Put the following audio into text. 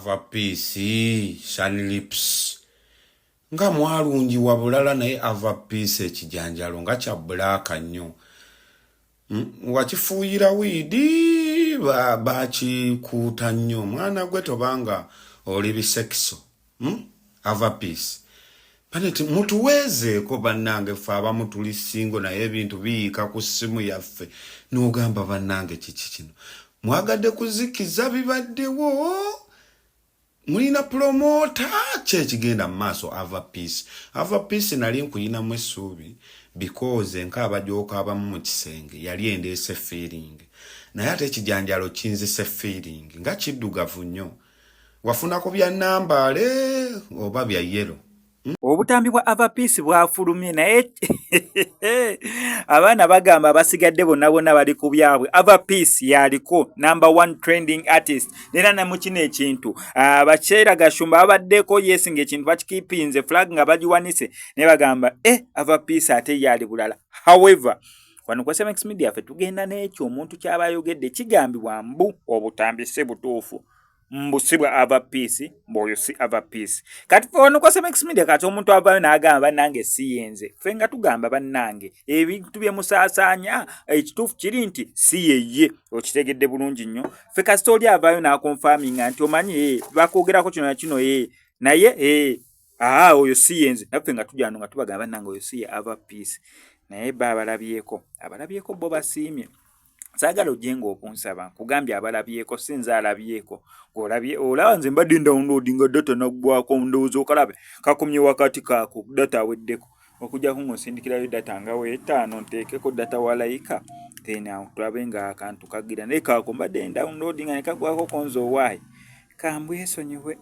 ava peace shani lips nga mwalungi wabulala naye ava peace ekijanjalo nga kya bulaka nnyo wakifuuyira wiidi bakikuuta nnyo mwana gwe tobanga oli bisekiso ava peace paneti mutuwezeeko bannange ffe abamu tuli singo naye ebintu biyiika ku ssimu yaffe n'ogamba bannange kiki kino mwagadde kuzikiza bibaddewo mulina promota kyekigenda mu maaso ava peace nali nkuyinamu essuubi because nk'abajooka abamu mu kisenge yali endeese feeling naye ate ekijanjalo kinzise feeling nga kiddugavu nnyo wafunako bya nambaale oba bya yero obutambi bwa ava peace bwafulumye naye abaana bagamba abasigadde bonna bali ku byabwe ava peace yaliko number 1 trending artist nera na mu kino ekintu abakyera gashumba abaddeko yesinga ekintu bakikipinze flag nga bagiwanise ne bagamba ava peace ate yali bulala. However wano kwa Cemex Media fe tugenda n'ekyo omuntu kyabayogedde kigambibwa mbu obutambi se butuufu mbusibwa ava peace mboyo si ava peace kati ono kwa Cemex Media kati omuntu avayo n'agamba bannange si yenze ffe nga tugamba bannange ebintu bye musaasanya ekituufu kiri nti si yeye okitegedde bulungi nnyo ffe kasita oli avayo n'akonfaminga nti omanyi bakwogerako kino na kino naye oyo si yenze naffe nga tujja nga tubagamba bannange oyo si ye ava peace naye abalabyeko bo basiimye sagala ojenga okunsaba kugambya abalabyeko sinza alabyeko olaba nze mbadde downloadinga data naggwako ndowooza okalabe kakumye wakati kaako data aweddeko okujja kumusindikirayo data nga weetaano nteekeko data walayika then tulabe nga akantu kagira naye kaako mbadde downloadinga ne kagwako konzo waayi kambwesonyiwe